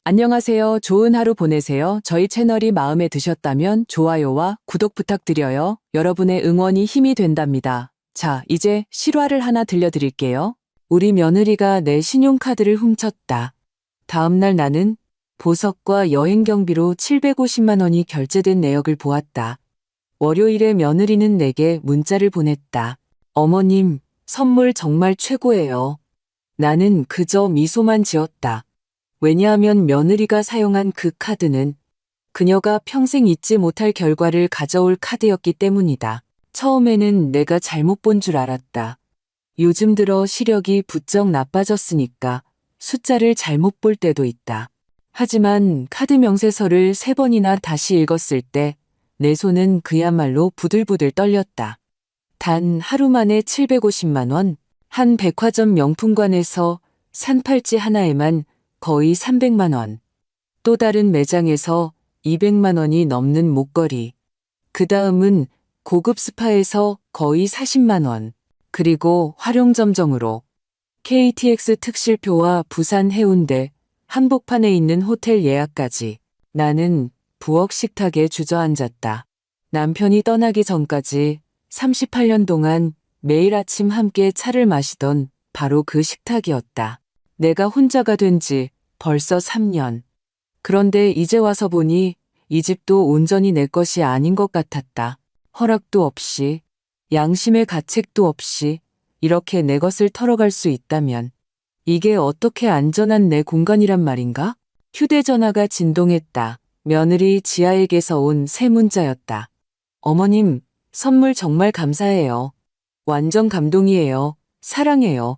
안녕하세요. 좋은 하루 보내세요. 저희 채널이 마음에 드셨다면 좋아요와 구독 부탁드려요. 여러분의 응원이 힘이 된답니다. 자, 이제 실화를 하나 들려드릴게요. 우리 며느리가 내 신용카드를 훔쳤다. 다음날 나는 보석과 여행 경비로 750만 원이 결제된 내역을 보았다. 월요일에 며느리는 내게 문자를 보냈다. 어머님, 선물 정말 최고예요. 나는 그저 미소만 지었다. 왜냐하면 며느리가 사용한 그 카드는 그녀가 평생 잊지 못할 결과를 가져올 카드였기 때문이다. 처음에는 내가 잘못 본 줄 알았다. 요즘 들어 시력이 부쩍 나빠졌으니까 숫자를 잘못 볼 때도 있다. 하지만 카드 명세서를 3번이나 다시 읽었을 때 내 손은 그야말로 부들부들 떨렸다. 단 하루 만에 750만 원, 한 백화점 명품관에서 산 팔찌 하나에만 거의 300만 원, 또 다른 매장에서 200만 원이 넘는 목걸이, 그 다음은 고급 스파에서 거의 40만 원, 그리고 활용점정으로 KTX 특실표와 부산 해운대 한복판에 있는 호텔 예약까지. 나는 부엌 식탁에 주저앉았다. 남편이 떠나기 전까지 38년 동안 매일 아침 함께 차를 마시던 바로 그 식탁이었다. 내가 혼자가 된 지 벌써 3년. 그런데 이제 와서 보니 이 집도 온전히 내 것이 아닌 것 같았다. 허락도 없이, 양심의 가책도 없이 이렇게 내 것을 털어갈 수 있다면 이게 어떻게 안전한 내 공간이란 말인가? 휴대전화가 진동했다. 며느리 지아에게서 온 새 문자였다. 어머님, 선물 정말 감사해요. 완전 감동이에요. 사랑해요.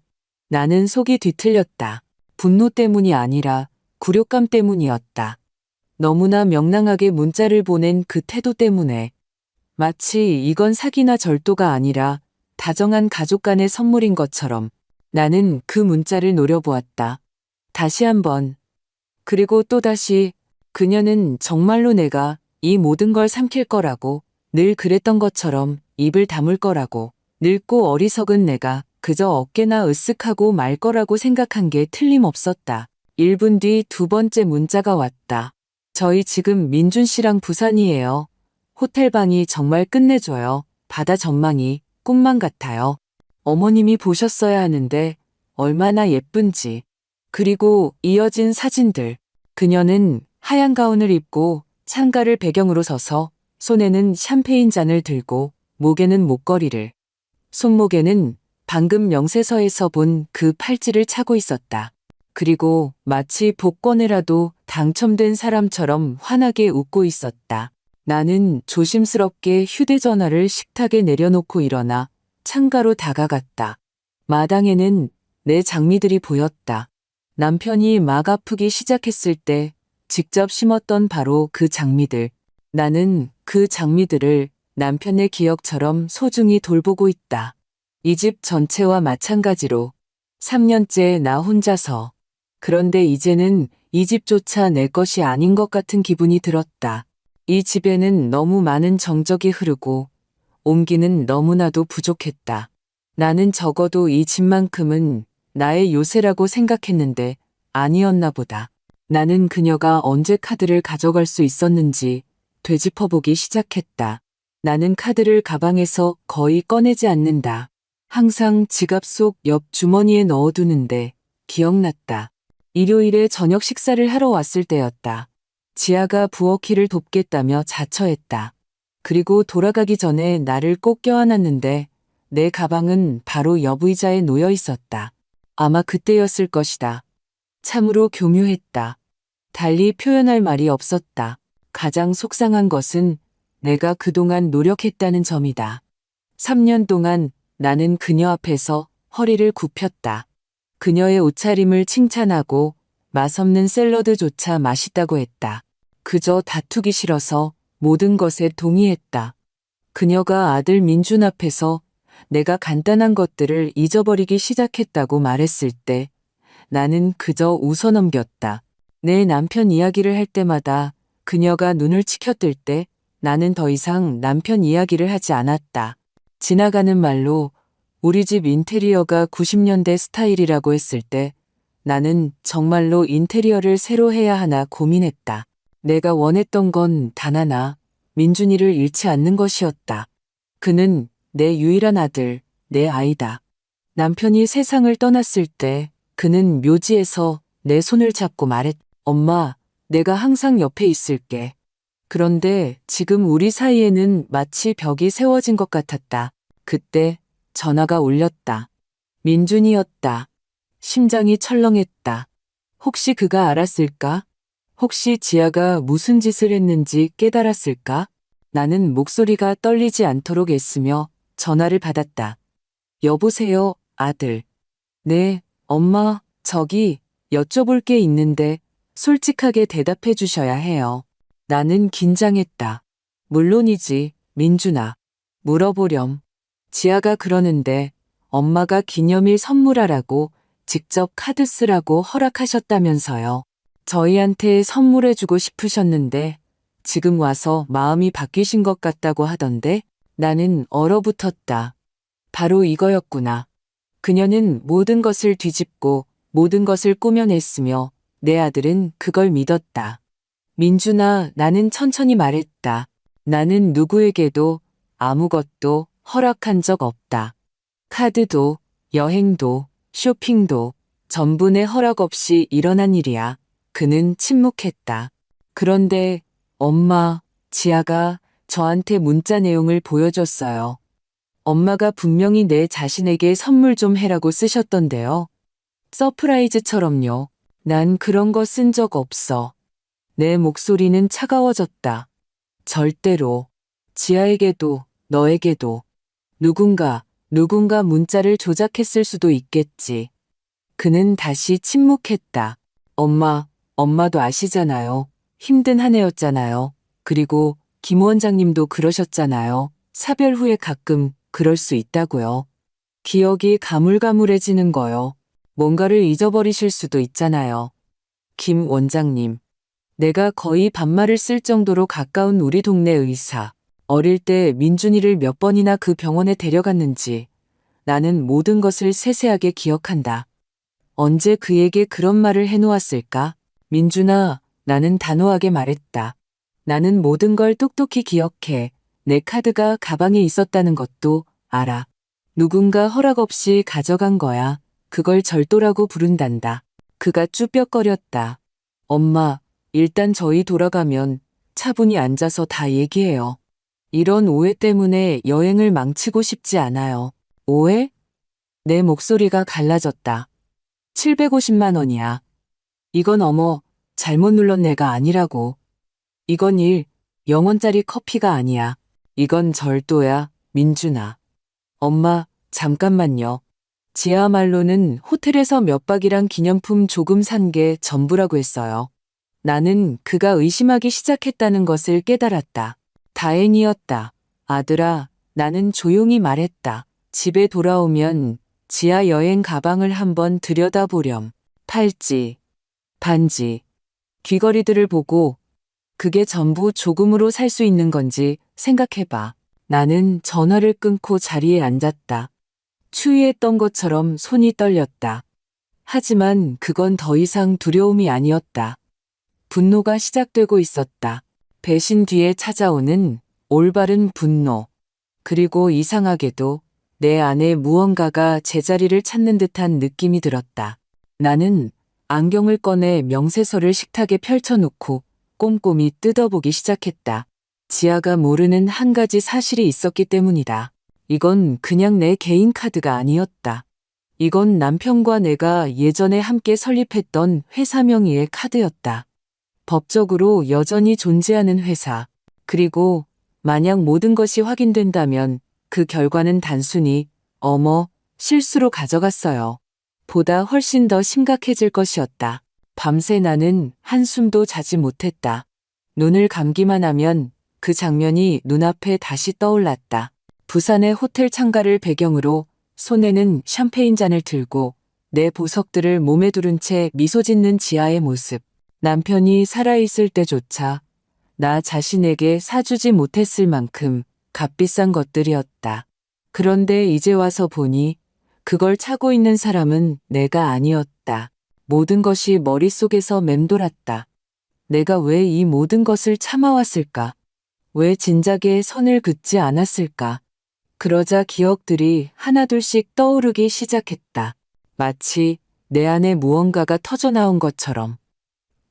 나는 속이 뒤틀렸다. 분노 때문이 아니라 굴욕감 때문이었다. 너무나 명랑하게 문자를 보낸 그 태도 때문에 마치 이건 사기나 절도가 아니라 다정한 가족 간의 선물인 것처럼 나는 그 문자를 노려보았다. 다시 한번. 그리고 또다시 그녀는 정말로 내가 이 모든 걸 삼킬 거라고 늘 그랬던 것처럼 입을 다물 거라고 늙고 어리석은 내가 그저 어깨나 으쓱하고 말 거라고 생각한 게 틀림없었다. 1분 뒤 두 번째 문자가 왔다. 저희 지금 민준 씨랑 부산이에요. 호텔방이 정말 끝내줘요. 바다 전망이 꿈만 같아요. 어머님이 보셨어야 하는데 얼마나 예쁜지. 그리고 이어진 사진들. 그녀는 하얀 가운을 입고 창가를 배경으로 서서 손에는 샴페인 잔을 들고 목에는 목걸이를, 손목에는 방금 명세서에서 본 그 팔찌를 차고 있었다. 그리고 마치 복권에라도 당첨된 사람처럼 환하게 웃고 있었다. 나는 조심스럽게 휴대전화를 식탁에 내려놓고 일어나 창가로 다가갔다. 마당에는 내 장미들이 보였다. 남편이 막 아프기 시작했을 때 직접 심었던 바로 그 장미들. 나는 그 장미들을 남편의 기억처럼 소중히 돌보고 있다. 이 집 전체와 마찬가지로 3년째 나 혼자서. 그런데 이제는 이 집조차 내 것이 아닌 것 같은 기분이 들었다. 이 집에는 너무 많은 정적이 흐르고 온기는 너무나도 부족했다. 나는 적어도 이 집만큼은 나의 요새라고 생각했는데 아니었나 보다. 나는 그녀가 언제 카드를 가져갈 수 있었는지 되짚어보기 시작했다. 나는 카드를 가방에서 거의 꺼내지 않는다. 항상 지갑 속 옆 주머니에 넣어두는데 기억났다. 일요일에 저녁 식사를 하러 왔을 때였다. 지아가 부엌일을 돕겠다며 자처했다. 그리고 돌아가기 전에 나를 꼭 껴안았는데 내 가방은 바로 옆 의자에 놓여 있었다. 아마 그때였을 것이다. 참으로 교묘했다. 달리 표현할 말이 없었다. 가장 속상한 것은 내가 그동안 노력했다는 점이다. 3년 동안 나는 그녀 앞에서 허리를 굽혔다. 그녀의 옷차림을 칭찬하고 맛없는 샐러드조차 맛있다고 했다. 그저 다투기 싫어서 모든 것에 동의했다. 그녀가 아들 민준 앞에서 내가 간단한 것들을 잊어버리기 시작했다고 말했을 때 나는 그저 웃어넘겼다. 내 남편 이야기를 할 때마다 그녀가 눈을 치켜뜰 때 나는 더 이상 남편 이야기를 하지 않았다. 지나가는 말로 우리 집 인테리어가 90년대 스타일이라고 했을 때 나는 정말로 인테리어를 새로 해야 하나 고민했다. 내가 원했던 건 단 하나, 민준이를 잃지 않는 것이었다. 그는 내 유일한 아들, 내 아이다. 남편이 세상을 떠났을 때 그는 묘지에서 내 손을 잡고 말했다. 엄마, 내가 항상 옆에 있을게. 그런데 지금 우리 사이에는 마치 벽이 세워진 것 같았다. 그때 전화가 울렸다. 민준이었다. 심장이 철렁했다. 혹시 그가 알았을까? 혹시 지아가 무슨 짓을 했는지 깨달았을까? 나는 목소리가 떨리지 않도록 애쓰며 전화를 받았다. 여보세요, 아들. 네, 엄마, 저기 여쭤볼 게 있는데 솔직하게 대답해 주셔야 해요. 나는 긴장했다. 물론이지, 민준아. 물어보렴. 지아가 그러는데 엄마가 기념일 선물하라고 직접 카드 쓰라고 허락하셨다면서요. 저희한테 선물해주고 싶으셨는데 지금 와서 마음이 바뀌신 것 같다고 하던데 나는 얼어붙었다. 바로 이거였구나. 그녀는 모든 것을 뒤집고 모든 것을 꾸며냈으며 내 아들은 그걸 믿었다. 민준아, 나는 천천히 말했다. 나는 누구에게도 아무것도 허락한 적 없다. 카드도, 여행도, 쇼핑도 전부 내 허락 없이 일어난 일이야. 그는 침묵했다. 그런데 엄마, 지아가 저한테 문자 내용을 보여줬어요. 엄마가 분명히 내 자신에게 선물 좀 해라고 쓰셨던데요. 서프라이즈처럼요. 난 그런 거 쓴 적 없어. 내 목소리는 차가워졌다. 절대로. 지아에게도, 너에게도. 누군가 문자를 조작했을 수도 있겠지. 그는 다시 침묵했다. 엄마도 아시잖아요. 힘든 한 해였잖아요. 그리고 김 원장님도 그러셨잖아요. 사별 후에 가끔 그럴 수 있다고요. 기억이 가물가물해지는 거요. 뭔가를 잊어버리실 수도 있잖아요. 김 원장님. 내가 거의 반말을 쓸 정도로 가까운 우리 동네 의사. 어릴 때 민준이를 몇 번이나 그 병원에 데려갔는지 나는 모든 것을 세세하게 기억한다. 언제 그에게 그런 말을 해놓았을까? 민준아, 나는 단호하게 말했다. 나는 모든 걸 똑똑히 기억해. 내 카드가 가방에 있었다는 것도 알아. 누군가 허락 없이 가져간 거야. 그걸 절도라고 부른단다. 그가 쭈뼛거렸다. 엄마, 일단 저희 돌아가면 차분히 앉아서 다 얘기해요. 이런 오해 때문에 여행을 망치고 싶지 않아요. 오해? 내 목소리가 갈라졌다. 750만 원이야. 이건 잘못 눌렀 내가 아니라고. 이건 0원짜리 커피가 아니야. 이건 절도야, 민준아. 엄마, 잠깐만요. 지아말로는 호텔에서 몇 박이랑 기념품 조금 산 게 전부라고 했어요. 나는 그가 의심하기 시작했다는 것을 깨달았다. 다행이었다. 아들아, 나는 조용히 말했다. 집에 돌아오면 지아 여행 가방을 한번 들여다보렴. 팔찌, 반지, 귀걸이들을 보고 그게 전부 조금으로 살 수 있는 건지 생각해봐. 나는 전화를 끊고 자리에 앉았다. 추위했던 것처럼 손이 떨렸다. 하지만 그건 더 이상 두려움이 아니었다. 분노가 시작되고 있었다. 배신 뒤에 찾아오는 올바른 분노. 그리고 이상하게도 내 안에 무언가가 제자리를 찾는 듯한 느낌이 들었다. 나는 안경을 꺼내 명세서를 식탁에 펼쳐놓고 꼼꼼히 뜯어보기 시작했다. 지아가 모르는 한 가지 사실이 있었기 때문이다. 이건 그냥 내 개인 카드가 아니었다. 이건 남편과 내가 예전에 함께 설립했던 회사 명의의 카드였다. 법적으로 여전히 존재하는 회사. 그리고 만약 모든 것이 확인된다면 그 결과는 단순히 실수로 가져갔어요. 보다 훨씬 더 심각해질 것이었다. 밤새 나는 한숨도 자지 못했다. 눈을 감기만 하면 그 장면이 눈앞에 다시 떠올랐다. 부산의 호텔 창가를 배경으로 손에는 샴페인 잔을 들고 내 보석들을 몸에 두른 채 미소 짓는 지아의 모습. 남편이 살아있을 때조차 나 자신에게 사주지 못했을 만큼 값비싼 것들이었다. 그런데 이제 와서 보니 그걸 차고 있는 사람은 내가 아니었다. 모든 것이 머릿속에서 맴돌았다. 내가 왜 이 모든 것을 참아왔을까? 왜 진작에 선을 긋지 않았을까? 그러자 기억들이 하나둘씩 떠오르기 시작했다. 마치 내 안에 무언가가 터져나온 것처럼.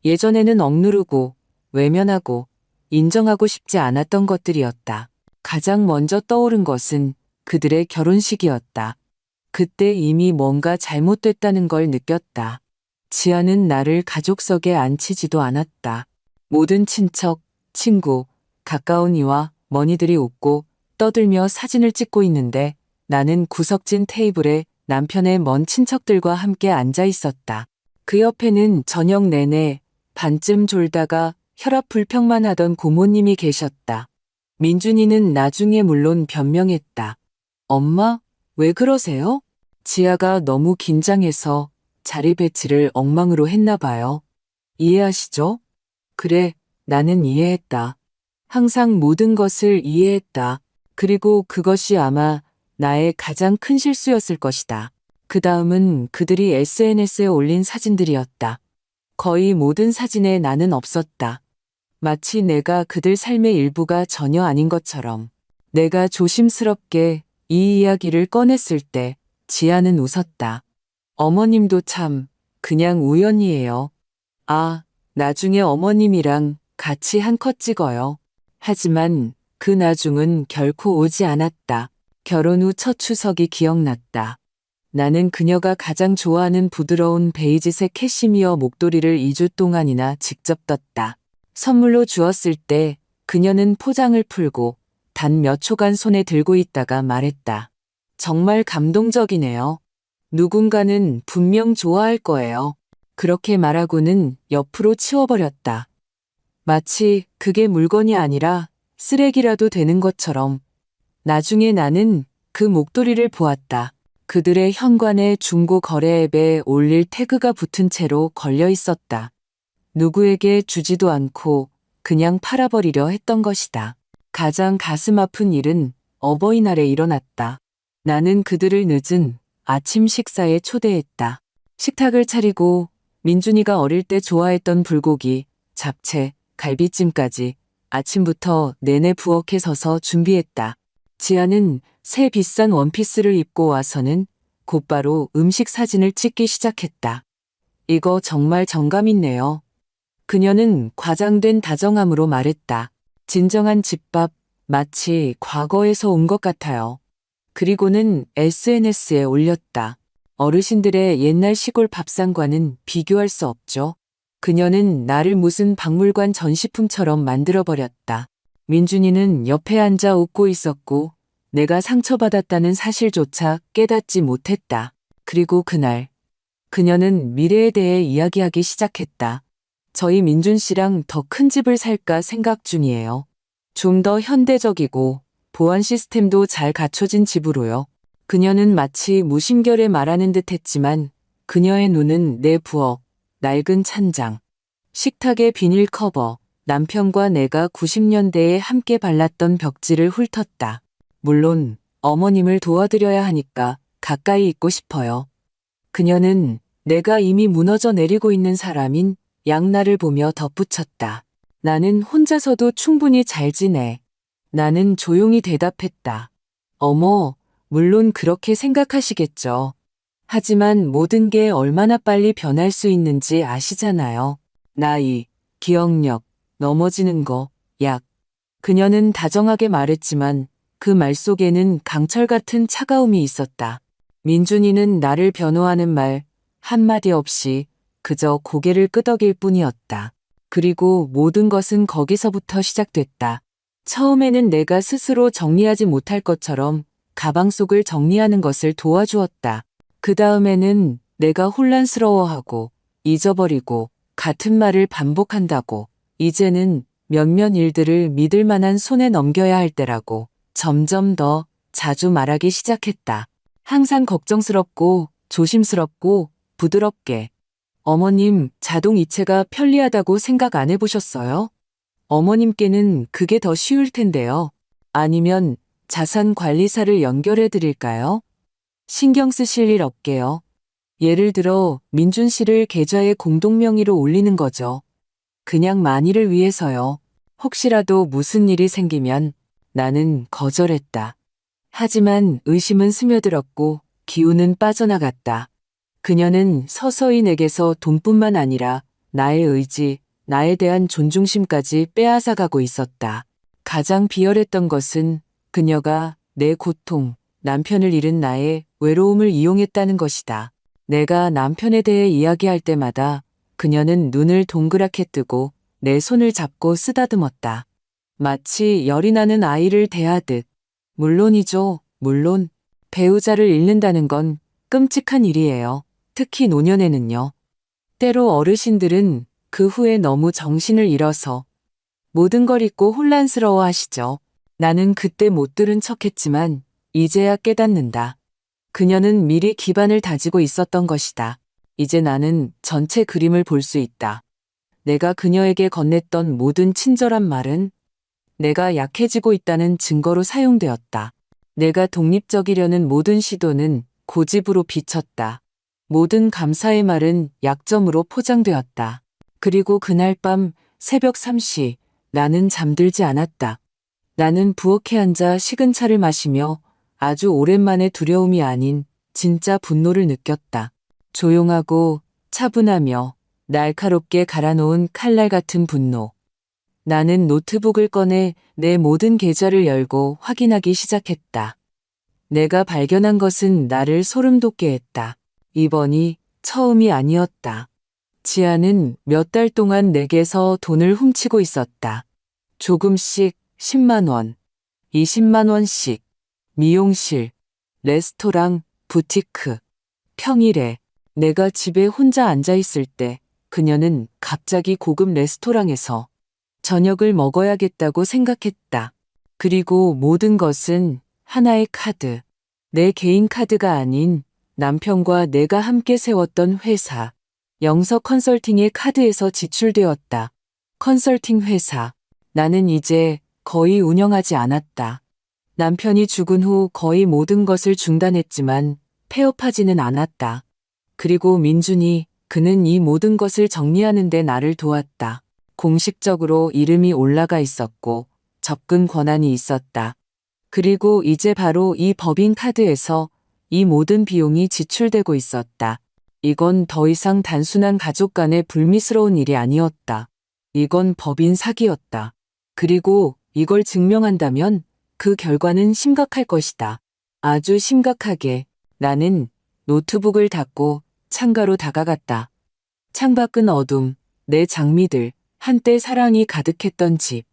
예전에는 억누르고 외면하고 인정하고 싶지 않았던 것들이었다. 가장 먼저 떠오른 것은 그들의 결혼식이었다. 그때 이미 뭔가 잘못됐다는 걸 느꼈다. 지아는 나를 가족석에 앉히지도 않았다. 모든 친척, 친구, 가까운 이와 머니들이 웃고 떠들며 사진을 찍고 있는데 나는 구석진 테이블에 남편의 먼 친척들과 함께 앉아 있었다. 그 옆에는 저녁 내내 반쯤 졸다가 혈압 불평만 하던 고모님이 계셨다. 민준이는 나중에 물론 변명했다. 엄마, 왜 그러세요? 지아가 너무 긴장해서 자리 배치를 엉망으로 했나 봐요. 이해하시죠? 그래, 나는 이해했다. 항상 모든 것을 이해했다. 그리고 그것이 아마 나의 가장 큰 실수였을 것이다. 그 다음은 그들이 SNS에 올린 사진들이었다. 거의 모든 사진에 나는 없었다. 마치 내가 그들 삶의 일부가 전혀 아닌 것처럼. 내가 조심스럽게 이 이야기를 꺼냈을 때 지아는 웃었다. 어머님도 참 그냥 우연이에요. 아, 나중에 어머님이랑 같이 한 컷 찍어요. 하지만 그 나중은 결코 오지 않았다. 결혼 후 첫 추석이 기억났다. 나는 그녀가 가장 좋아하는 부드러운 베이지색 캐시미어 목도리를 2주 동안이나 직접 떴다. 선물로 주었을 때 그녀는 포장을 풀고 단 몇 초간 손에 들고 있다가 말했다. 정말 감동적이네요. 누군가는 분명 좋아할 거예요. 그렇게 말하고는 옆으로 치워버렸다. 마치 그게 물건이 아니라 쓰레기라도 되는 것처럼. 나중에 나는 그 목도리를 보았다. 그들의 현관에 중고 거래 앱에 올릴 태그가 붙은 채로 걸려 있었다. 누구에게 주지도 않고 그냥 팔아버리려 했던 것이다. 가장 가슴 아픈 일은 어버이날에 일어났다. 나는 그들을 늦은 아침 식사에 초대했다. 식탁을 차리고 민준이가 어릴 때 좋아했던 불고기, 잡채, 갈비찜까지 아침부터 내내 부엌에 서서 준비했다. 지아는 새 비싼 원피스를 입고 와서는 곧바로 음식 사진을 찍기 시작했다. 이거 정말 정감 있네요. 그녀는 과장된 다정함으로 말했다. 진정한 집밥, 마치 과거에서 온 것 같아요. 그리고는 SNS에 올렸다. 어르신들의 옛날 시골 밥상과는 비교할 수 없죠. 그녀는 나를 무슨 박물관 전시품처럼 만들어버렸다. 민준이는 옆에 앉아 웃고 있었고 내가 상처받았다는 사실조차 깨닫지 못했다. 그리고 그날 그녀는 미래에 대해 이야기하기 시작했다. 저희 민준 씨랑 더 큰 집을 살까 생각 중이에요. 좀 더 현대적이고 보안 시스템도 잘 갖춰진 집으로요. 그녀는 마치 무심결에 말하는 듯 했지만 그녀의 눈은 내 부엌, 낡은 찬장, 식탁의 비닐 커버, 남편과 내가 90년대에 함께 발랐던 벽지를 훑었다. 물론 어머님을 도와드려야 하니까 가까이 있고 싶어요. 그녀는 내가 이미 무너져 내리고 있는 사람인 양날을 보며 덧붙였다. 나는 혼자서도 충분히 잘 지내. 나는 조용히 대답했다. 어머, 물론 그렇게 생각하시겠죠. 하지만 모든 게 얼마나 빨리 변할 수 있는지 아시잖아요. 나이, 기억력, 넘어지는 거, 약. 그녀는 다정하게 말했지만 그 말 속에는 강철 같은 차가움이 있었다. 민준이는 나를 변호하는 말 한마디 없이 그저 고개를 끄덕일 뿐이었다. 그리고 모든 것은 거기서부터 시작됐다. 처음에는 내가 스스로 정리하지 못할 것처럼 가방 속을 정리하는 것을 도와주었다. 그 다음에는 내가 혼란스러워하고 잊어버리고 같은 말을 반복한다고 이제는 몇몇 일들을 믿을 만한 손에 넘겨야 할 때라고 점점 더 자주 말하기 시작했다. 항상 걱정스럽고 조심스럽고 부드럽게. 어머님, 자동 이체가 편리하다고 생각 안 해보셨어요? 어머님께는 그게 더 쉬울 텐데요. 아니면 자산 관리사를 연결해 드릴까요? 신경 쓰실 일 없게요. 예를 들어 민준 씨를 계좌에 공동명의로 올리는 거죠. 그냥 만일을 위해서요. 혹시라도 무슨 일이 생기면 나는 거절했다. 하지만 의심은 스며들었고 기운은 빠져나갔다. 그녀는 서서히 내게서 돈뿐만 아니라 나의 의지, 나에 대한 존중심까지 빼앗아가고 있었다. 가장 비열했던 것은 그녀가 내 고통, 남편을 잃은 나의 외로움을 이용했다는 것이다. 내가 남편에 대해 이야기할 때마다 그녀는 눈을 동그랗게 뜨고 내 손을 잡고 쓰다듬었다. 마치 열이 나는 아이를 대하듯. 물론이죠, 물론. 배우자를 잃는다는 건 끔찍한 일이에요. 특히 노년에는요. 때로 어르신들은 그 후에 너무 정신을 잃어서 모든 걸 잊고 혼란스러워 하시죠. 나는 그때 못 들은 척했지만 이제야 깨닫는다. 그녀는 미리 기반을 다지고 있었던 것이다. 이제 나는 전체 그림을 볼 수 있다. 내가 그녀에게 건넸던 모든 친절한 말은 내가 약해지고 있다는 증거로 사용되었다. 내가 독립적이려는 모든 시도는 고집으로 비쳤다. 모든 감사의 말은 약점으로 포장되었다. 그리고 그날 밤 새벽 3시 나는 잠들지 않았다. 나는 부엌에 앉아 식은 차를 마시며 아주 오랜만에 두려움이 아닌 진짜 분노를 느꼈다. 조용하고 차분하며 날카롭게 갈아놓은 칼날 같은 분노. 나는 노트북을 꺼내 내 모든 계좌를 열고 확인하기 시작했다. 내가 발견한 것은 나를 소름 돋게 했다. 이번이 처음이 아니었다. 지아는 몇 달 동안 내게서 돈을 훔치고 있었다. 조금씩 10만 원, 20만 원씩, 미용실, 레스토랑, 부티크. 평일에 내가 집에 혼자 앉아 있을 때 그녀는 갑자기 고급 레스토랑에서 저녁을 먹어야겠다고 생각했다. 그리고 모든 것은 하나의 카드, 내 개인 카드가 아닌 남편과 내가 함께 세웠던 회사, 영서 컨설팅의 카드에서 지출되었다. 컨설팅 회사, 나는 이제 거의 운영하지 않았다. 남편이 죽은 후 거의 모든 것을 중단했지만 폐업하지는 않았다. 그리고 민준이, 그는 이 모든 것을 정리하는 데 나를 도왔다. 공식적으로 이름이 올라가 있었고 접근 권한이 있었다. 그리고 이제 바로 이 법인 카드에서 이 모든 비용이 지출되고 있었다. 이건 더 이상 단순한 가족 간의 불미스러운 일이 아니었다. 이건 법인 사기였다. 그리고 이걸 증명한다면 그 결과는 심각할 것이다. 아주 심각하게. 나는 노트북을 닫고 창가로 다가갔다. 창밖은 어둠, 내 장미들, 한때 사랑이 가득했던 집.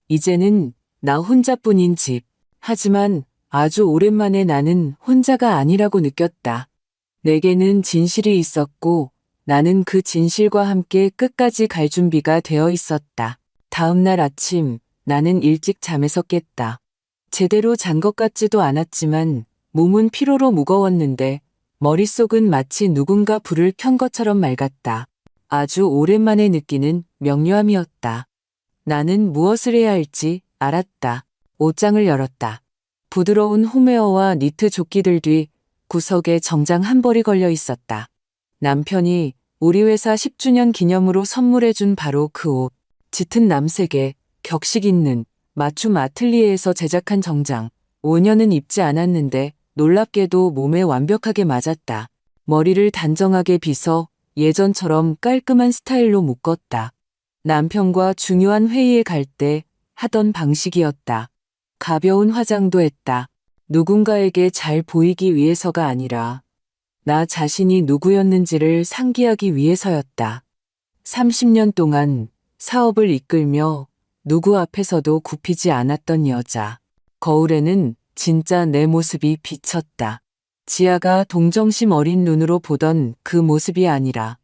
이제는 나 혼자뿐인 집. 하지만 아주 오랜만에 나는 혼자가 아니라고 느꼈다. 내게는 진실이 있었고 나는 그 진실과 함께 끝까지 갈 준비가 되어 있었다. 다음 날 아침 나는 일찍 잠에서 깼다. 제대로 잔 것 같지도 않았지만 몸은 피로로 무거웠는데 머릿속은 마치 누군가 불을 켠 것처럼 맑았다. 아주 오랜만에 느끼는 명료함이었다. 나는 무엇을 해야 할지 알았다. 옷장을 열었다. 부드러운 홈웨어와 니트 조끼들 뒤 구석에 정장 한 벌이 걸려 있었다. 남편이 우리 회사 10주년 기념으로 선물해준 바로 그 옷. 짙은 남색에 격식 있는 맞춤 아틀리에에서 제작한 정장. 5년은 입지 않았는데 놀랍게도 몸에 완벽하게 맞았다. 머리를 단정하게 빗어 예전처럼 깔끔한 스타일로 묶었다. 남편과 중요한 회의에 갈 때 하던 방식이었다. 가벼운 화장도 했다. 누군가에게 잘 보이기 위해서가 아니라 나 자신이 누구였는지를 상기하기 위해서였다. 30년 동안 사업을 이끌며 누구 앞에서도 굽히지 않았던 여자. 거울에는 진짜 내 모습이 비쳤다. 지아가 동정심 어린 눈으로 보던 그 모습이 아니라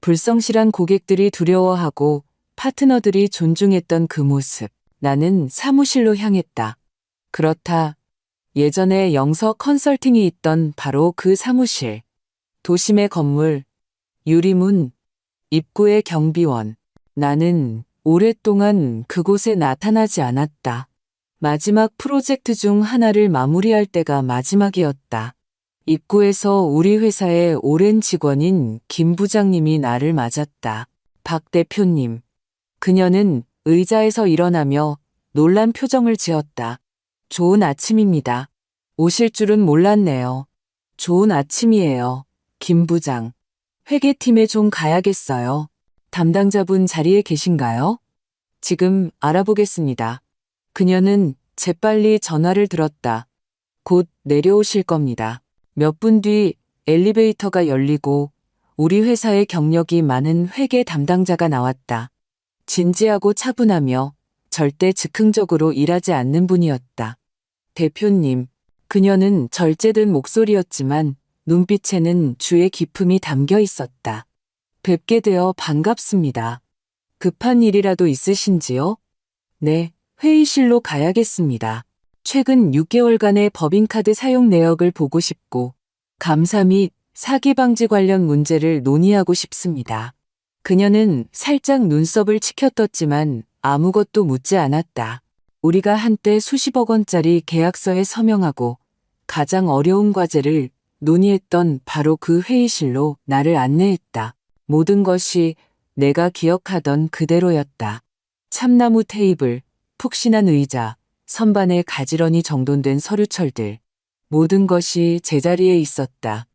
불성실한 고객들이 두려워하고 파트너들이 존중했던 그 모습. 나는 사무실로 향했다. 그렇다. 예전에 영서 컨설팅이 있던 바로 그 사무실. 도심의 건물, 유리문, 입구의 경비원. 나는 오랫동안 그곳에 나타나지 않았다. 마지막 프로젝트 중 하나를 마무리할 때가 마지막이었다. 입구에서 우리 회사의 오랜 직원인 김 부장님이 나를 맞았다. 박 대표님. 그녀는 의자에서 일어나며 놀란 표정을 지었다. 좋은 아침입니다. 오실 줄은 몰랐네요. 좋은 아침이에요. 김 부장. 회계팀에 좀 가야겠어요. 담당자분 자리에 계신가요? 지금 알아보겠습니다. 그녀는 재빨리 전화를 들었다. 곧 내려오실 겁니다. 몇 분 뒤 엘리베이터가 열리고 우리 회사의 경력이 많은 회계 담당자가 나왔다. 진지하고 차분하며 절대 즉흥적으로 일하지 않는 분이었다. 대표님, 그녀는 절제된 목소리였지만 눈빛에는 주의 기품이 담겨 있었다. 뵙게 되어 반갑습니다. 급한 일이라도 있으신지요? 네, 회의실로 가야겠습니다. 최근 6개월간의 법인카드 사용 내역을 보고 싶고 감사 및 사기 방지 관련 문제를 논의하고 싶습니다. 그녀는 살짝 눈썹을 치켜떴지만 아무것도 묻지 않았다. 우리가 한때 수십억 원짜리 계약서에 서명하고 가장 어려운 과제를 논의했던 바로 그 회의실로 나를 안내했다. 모든 것이 내가 기억하던 그대로였다. 참나무 테이블, 푹신한 의자, 선반에 가지런히 정돈된 서류철들. 모든 것이 제자리에 있었다.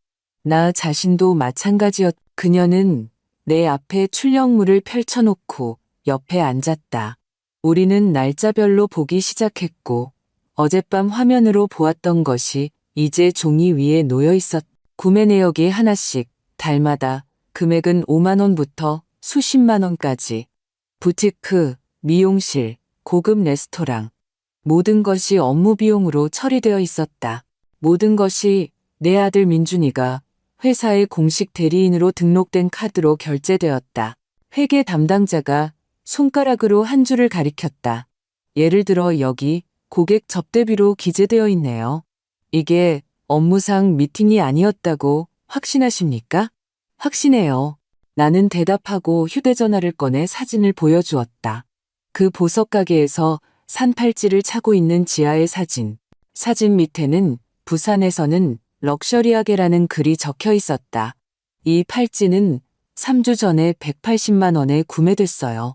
나 자신도 마찬가지였. 그녀는 내 앞에 출력물을 펼쳐놓고 옆에 앉았다. 우리는 날짜별로 보기 시작했고 어젯밤 화면으로 보았던 것이 이제 종이 위에 놓여 있었. 구매 내역이 하나씩 달마다 금액은 5만 원부터 수십만 원까지. 부티크, 미용실, 고급 레스토랑. 모든 것이 업무 비용으로 처리되어 있었다. 모든 것이 내 아들 민준이가 회사의 공식 대리인으로 등록된 카드로 결제되었다. 회계 담당자가 손가락으로 한 줄을 가리켰다. 예를 들어 여기 고객 접대비로 기재되어 있네요. 이게 업무상 미팅이 아니었다고 확신하십니까? 확신해요. 나는 대답하고 휴대전화를 꺼내 사진을 보여주었다. 그 보석 가게에서 산 팔찌를 차고 있는 지아의 사진. 사진 밑에는 부산에서는 럭셔리하게라는 글이 적혀 있었다. 이 팔찌는 3주 전에 180만 원에 구매됐어요.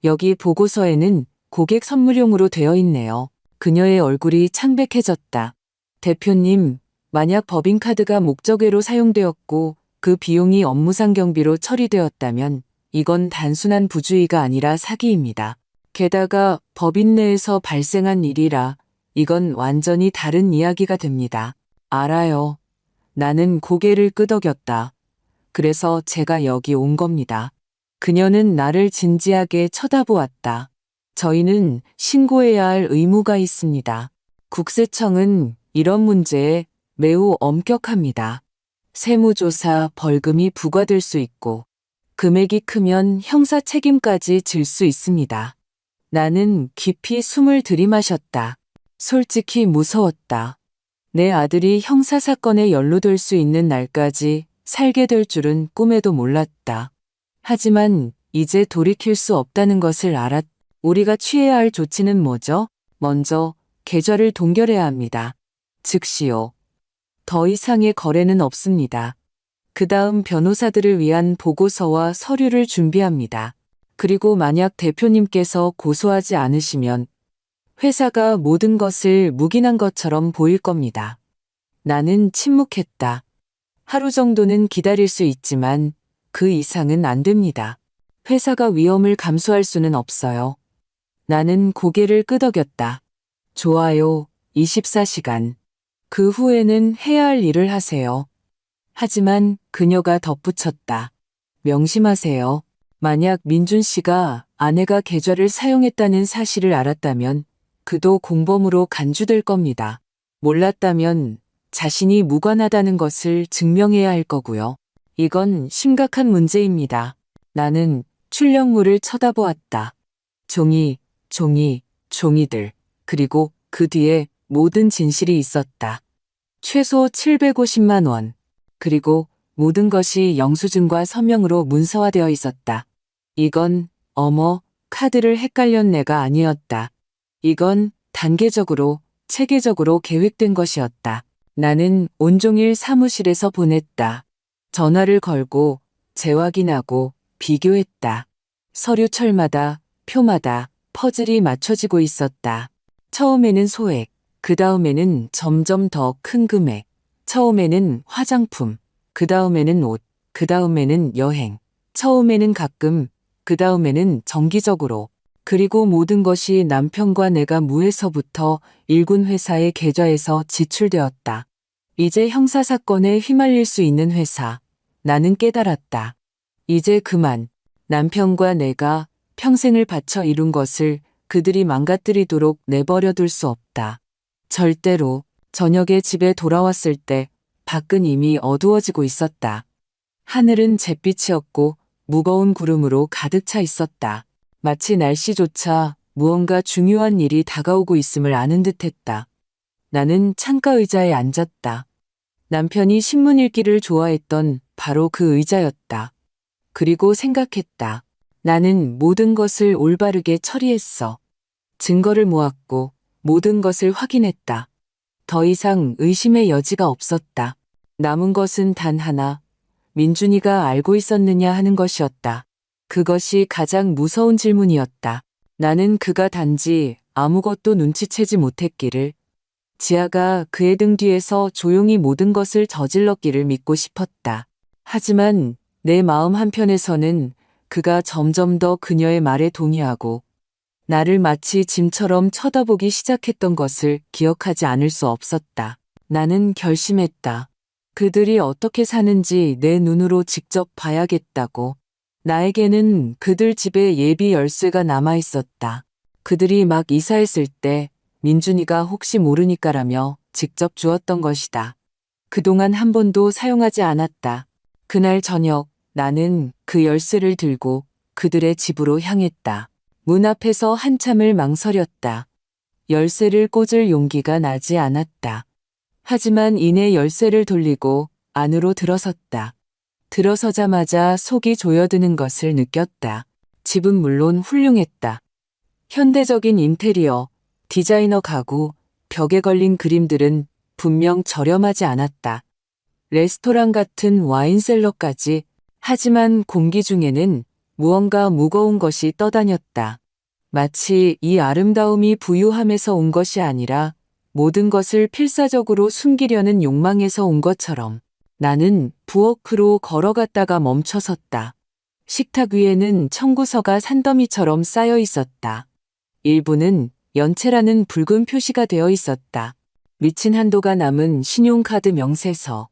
여기 보고서에는 고객 선물용으로 되어 있네요. 그녀의 얼굴이 창백해졌다. 대표님, 만약 법인카드가 목적외로 사용되었고 그 비용이 업무상 경비로 처리되었다면 이건 단순한 부주의가 아니라 사기입니다. 게다가 법인 내에서 발생한 일이라 이건 완전히 다른 이야기가 됩니다. 알아요. 나는 고개를 끄덕였다. 그래서 제가 여기 온 겁니다. 그녀는 나를 진지하게 쳐다보았다. 저희는 신고해야 할 의무가 있습니다. 국세청은 이런 문제에 매우 엄격합니다. 세무조사 벌금이 부과될 수 있고 금액이 크면 형사 책임까지 질 수 있습니다. 나는 깊이 숨을 들이마셨다. 솔직히 무서웠다. 내 아들이 형사사건에 연루될 수 있는 날까지 살게 될 줄은 꿈에도 몰랐다. 하지만 이제 돌이킬 수 없다는 것을 알았. 우리가 취해야 할 조치는 뭐죠? 먼저 계좌를 동결해야 합니다. 즉시요. 더 이상의 거래는 없습니다. 그 다음 변호사들을 위한 보고서와 서류를 준비합니다. 그리고 만약 대표님께서 고소하지 않으시면 회사가 모든 것을 묵인한 것처럼 보일 겁니다. 나는 침묵했다. 하루 정도는 기다릴 수 있지만 그 이상은 안 됩니다. 회사가 위험을 감수할 수는 없어요. 나는 고개를 끄덕였다. 좋아요, 24시간. 그 후에는 해야 할 일을 하세요. 하지만 그녀가 덧붙였다. 명심하세요. 만약 민준 씨가 아내가 계좌를 사용했다는 사실을 알았다면 그도 공범으로 간주될 겁니다. 몰랐다면 자신이 무관하다는 것을 증명해야 할 거고요. 이건 심각한 문제입니다. 나는 출력물을 쳐다보았다. 종이들, 그리고 그 뒤에 모든 진실이 있었다. 최소 750만 원, 그리고 모든 것이 영수증과 서명으로 문서화되어 있었다. 이건 카드를 헷갈렸 내가 아니었다. 이건 단계적으로, 체계적으로 계획된 것이었다. 나는 온종일 사무실에서 보냈다. 전화를 걸고 재확인하고 비교했다. 서류철마다 표마다 퍼즐이 맞춰지고 있었다. 처음에는 소액, 그 다음에는 점점 더 큰 금액, 처음에는 화장품, 그 다음에는 옷, 그 다음에는 여행, 처음에는 가끔, 그 다음에는 정기적으로, 그리고 모든 것이 남편과 내가 무에서부터 일군 회사의 계좌에서 지출되었다. 이제 형사사건에 휘말릴 수 있는 회사. 나는 깨달았다. 이제 그만. 남편과 내가 평생을 바쳐 이룬 것을 그들이 망가뜨리도록 내버려둘 수 없다. 절대로. 저녁에 집에 돌아왔을 때 밖은 이미 어두워지고 있었다. 하늘은 잿빛이었고 무거운 구름으로 가득 차 있었다. 마치 날씨조차 무언가 중요한 일이 다가오고 있음을 아는 듯했다. 나는 창가 의자에 앉았다. 남편이 신문 읽기를 좋아했던 바로 그 의자였다. 그리고 생각했다. 나는 모든 것을 올바르게 처리했어. 증거를 모았고 모든 것을 확인했다. 더 이상 의심의 여지가 없었다. 남은 것은 단 하나, 민준이가 알고 있었느냐 하는 것이었다. 그것이 가장 무서운 질문이었다. 나는 그가 단지 아무것도 눈치채지 못했기를, 지아가 그의 등 뒤에서 조용히 모든 것을 저질렀기를 믿고 싶었다. 하지만 내 마음 한편에서는 그가 점점 더 그녀의 말에 동의하고 나를 마치 짐처럼 쳐다보기 시작했던 것을 기억하지 않을 수 없었다. 나는 결심했다. 그들이 어떻게 사는지 내 눈으로 직접 봐야겠다고. 나에게는 그들 집에 예비 열쇠가 남아 있었다. 그들이 막 이사했을 때 민준이가 혹시 모르니까라며 직접 주었던 것이다. 그동안 한 번도 사용하지 않았다. 그날 저녁 나는 그 열쇠를 들고 그들의 집으로 향했다. 문 앞에서 한참을 망설였다. 열쇠를 꽂을 용기가 나지 않았다. 하지만 이내 열쇠를 돌리고 안으로 들어섰다. 들어서자마자 속이 조여드는 것을 느꼈다. 집은 물론 훌륭했다. 현대적인 인테리어, 디자이너 가구, 벽에 걸린 그림들은 분명 저렴하지 않았다. 레스토랑 같은 와인셀러까지. 하지만 공기 중에는 무언가 무거운 것이 떠다녔다. 마치 이 아름다움이 부유함에서 온 것이 아니라 모든 것을 필사적으로 숨기려는 욕망에서 온 것처럼. 나는 부엌으로 걸어갔다가 멈춰섰다. 식탁 위에는 청구서가 산더미처럼 쌓여 있었다. 일부는 연체라는 붉은 표시가 되어 있었다. 미친 한도가 남은 신용카드 명세서,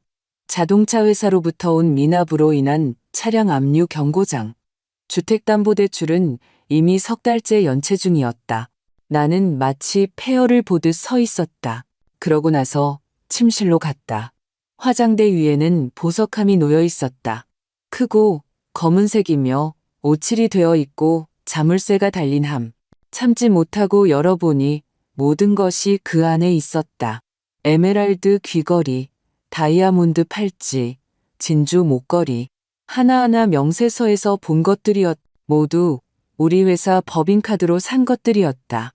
자동차 회사로부터 온 미납으로 인한 차량 압류 경고장, 주택담보대출은 이미 석 달째 연체 중이었다. 나는 마치 폐허를 보듯 서 있었다. 그러고 나서 침실로 갔다. 화장대 위에는 보석함이 놓여 있었다. 크고 검은색이며 오칠이 되어 있고 자물쇠가 달린 함. 참지 못하고 열어보니 모든 것이 그 안에 있었다. 에메랄드 귀걸이, 다이아몬드 팔찌, 진주 목걸이, 하나하나 명세서에서 본 것들이었. 모두 우리 회사 법인카드로 산 것들이었다.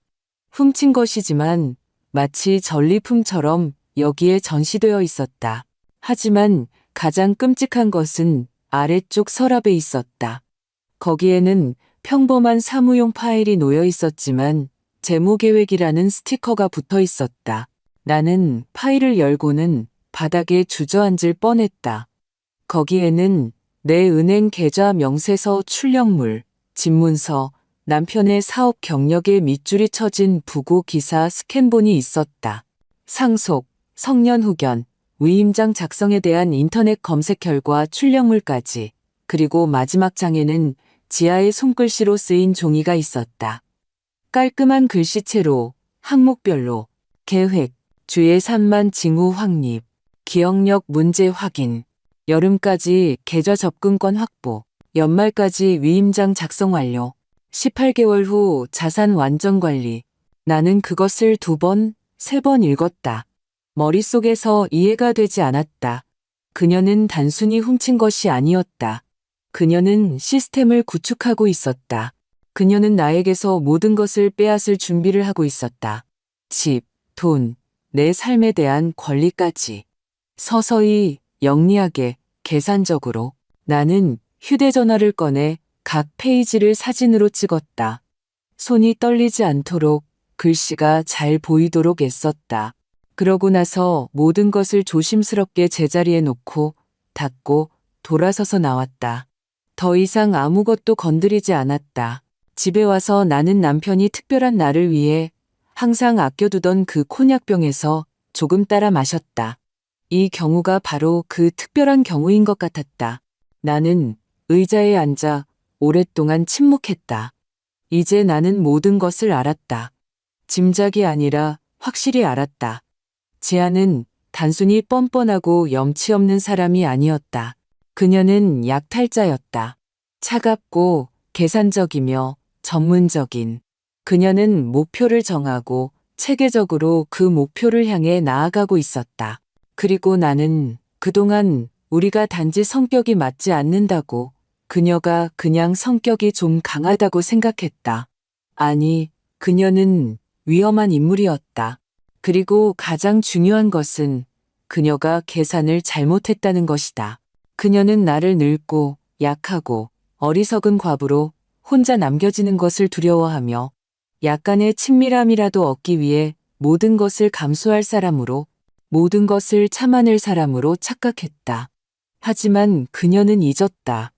훔친 것이지만 마치 전리품처럼 여기에 전시되어 있었다. 하지만 가장 끔찍한 것은 아래쪽 서랍에 있었다. 거기에는 평범한 사무용 파일이 놓여 있었지만 재무계획이라는 스티커가 붙어 있었다. 나는 파일을 열고는 바닥에 주저앉을 뻔했다. 거기에는 내 은행 계좌 명세서 출력물, 집문서, 남편의 사업 경력에 밑줄이 쳐진 부고 기사 스캔본이 있었다. 상속, 성년 후견, 위임장 작성에 대한 인터넷 검색 결과 출력물까지. 그리고 마지막 장에는 지아의 손글씨로 쓰인 종이가 있었다. 깔끔한 글씨체로 항목별로 계획, 주의 산만 징후 확립, 기억력 문제 확인, 여름까지 계좌 접근권 확보, 연말까지 위임장 작성 완료, 18개월 후 자산 완전 관리. 나는 그것을 2번, 3번 읽었다. 머릿속에서 이해가 되지 않았다. 그녀는 단순히 훔친 것이 아니었다. 그녀는 시스템을 구축하고 있었다. 그녀는 나에게서 모든 것을 빼앗을 준비를 하고 있었다. 집, 돈, 내 삶에 대한 권리까지. 서서히, 영리하게, 계산적으로 나는 휴대전화를 꺼내 각 페이지를 사진으로 찍었다. 손이 떨리지 않도록 글씨가 잘 보이도록 애썼다. 그러고 나서 모든 것을 조심스럽게 제자리에 놓고 닫고 돌아서서 나왔다. 더 이상 아무것도 건드리지 않았다. 집에 와서 나는 남편이 특별한 날을 위해 항상 아껴두던 그 콘약병에서 조금 따라 마셨다. 이 경우가 바로 그 특별한 경우인 것 같았다. 나는 의자에 앉아 오랫동안 침묵했다. 이제 나는 모든 것을 알았다. 짐작이 아니라 확실히 알았다. 지아는 단순히 뻔뻔하고 염치 없는 사람이 아니었다. 그녀는 약탈자였다. 차갑고 계산적이며 전문적인. 그녀는 목표를 정하고 체계적으로 그 목표를 향해 나아가고 있었다. 그리고 나는 그동안 우리가 단지 성격이 맞지 않는다고, 그녀가 그냥 성격이 좀 강하다고 생각했다. 아니, 그녀는 위험한 인물이었다. 그리고 가장 중요한 것은 그녀가 계산을 잘못했다는 것이다. 그녀는 나를 늙고 약하고 어리석은 과부로 혼자 남겨지는 것을 두려워하며 약간의 친밀함이라도 얻기 위해 모든 것을 감수할 사람으로, 모든 것을 참아낼 사람으로 착각했다. 하지만 그녀는 잊었다.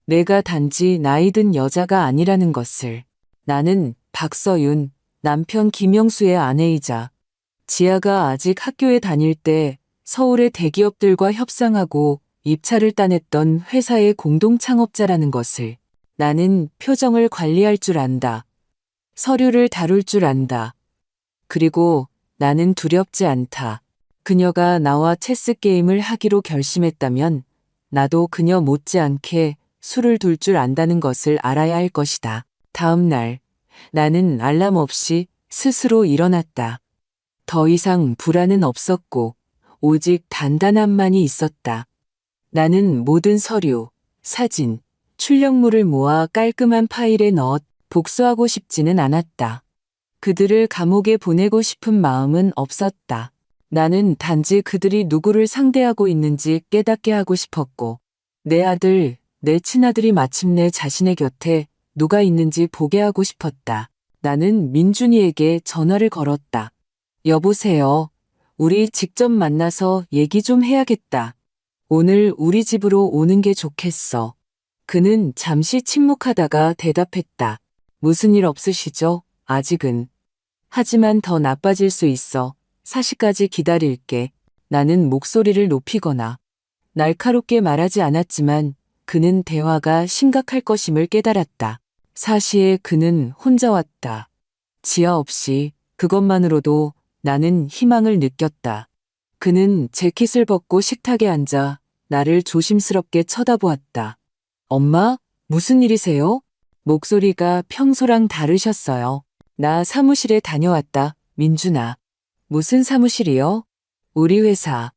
내가 단지 나이든 여자가 아니라는 것을. 나는 박서윤, 남편 김영수의 아내이자 지아가 아직 학교에 다닐 때 서울의 대기업들과 협상하고 입찰을 따냈던 회사의 공동 창업자라는 것을. 나는 표정을 관리할 줄 안다. 서류를 다룰 줄 안다. 그리고 나는 두렵지 않다. 그녀가 나와 체스 게임을 하기로 결심했다면 나도 그녀 못지않게 술을 둘 줄 안다는 것을 알아야 할 것이다. 다음 날, 나는 알람 없이 스스로 일어났다. 더 이상 불안은 없었고 오직 단단함만이 있었다. 나는 모든 서류, 사진, 출력물을 모아 깔끔한 파일에 넣어 복수하고 싶지는 않았다. 그들을 감옥에 보내고 싶은 마음은 없었다. 나는 단지 그들이 누구를 상대하고 있는지 깨닫게 하고 싶었고, 내 아들, 내 친아들이 마침내 자신의 곁에 누가 있는지 보게 하고 싶었다. 나는 민준이에게 전화를 걸었다. 여보세요. 우리 직접 만나서 얘기 좀 해야겠다. 오늘 우리 집으로 오는 게 좋겠어. 그는 잠시 침묵하다가 대답했다. 무슨 일 없으시죠? 아직은. 하지만 더 나빠질 수 있어. 사시까지 기다릴게. 나는 목소리를 높이거나 날카롭게 말하지 않았지만 그는 대화가 심각할 것임을 깨달았다. 사시에 그는 혼자 왔다. 지아 없이. 그것만으로도 나는 희망을 느꼈다. 그는 재킷을 벗고 식탁에 앉아 나를 조심스럽게 쳐다보았다. 엄마, 무슨 일이세요? 목소리가 평소랑 다르셨어요. 나 사무실에 다녀왔다, 민준아. 무슨 사무실이요? 우리 회사.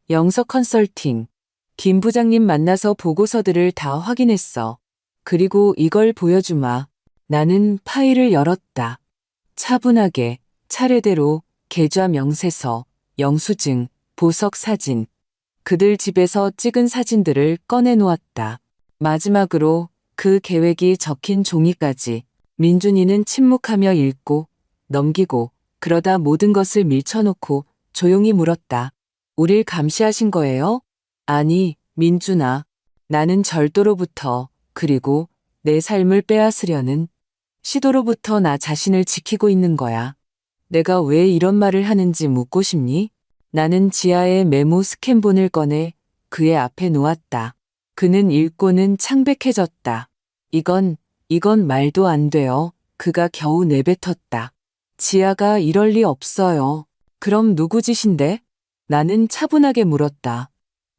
영서 컨설팅. 김 부장님 만나서 보고서들을 다 확인했어. 그리고 이걸 보여주마. 나는 파일을 열었다. 차분하게, 차례대로 계좌 명세서, 영수증, 보석 사진. 그들 집에서 찍은 사진들을 꺼내놓았다. 마지막으로 그 계획이 적힌 종이까지. 민준이는 침묵하며 읽고 넘기고 그러다 모든 것을 밀쳐놓고 조용히 물었다. 우릴 감시하신 거예요? 아니, 민준아. 나는 절도로부터, 그리고 내 삶을 빼앗으려는 시도로부터 나 자신을 지키고 있는 거야. 내가 왜 이런 말을 하는지 묻고 싶니? 나는 지아의 메모 스캔본을 꺼내 그의 앞에 놓았다. 그는 읽고는 창백해졌다. 이건 말도 안 돼요. 그가 겨우 내뱉었다. 지아가 이럴 리 없어요. 그럼 누구 짓인데? 나는 차분하게 물었다.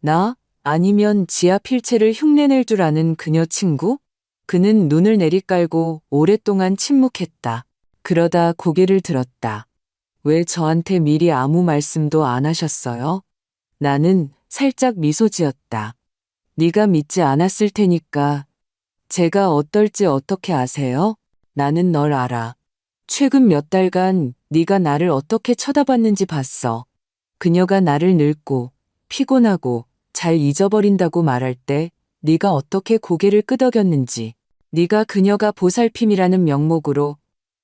나? 아니면 지아 필체를 흉내낼 줄 아는 그녀 친구? 그는 눈을 내리깔고 오랫동안 침묵했다. 그러다 고개를 들었다. 왜 저한테 미리 아무 말씀도 안 하셨어요? 나는 살짝 미소 지었다. 네가 믿지 않았을 테니까. 제가 어떨지 어떻게 아세요? 나는 널 알아. 최근 몇 달간 네가 나를 어떻게 쳐다봤는지 봤어. 그녀가 나를 늙고 피곤하고 잘 잊어버린다고 말할 때 네가 어떻게 고개를 끄덕였는지, 네가 그녀가 보살핌이라는 명목으로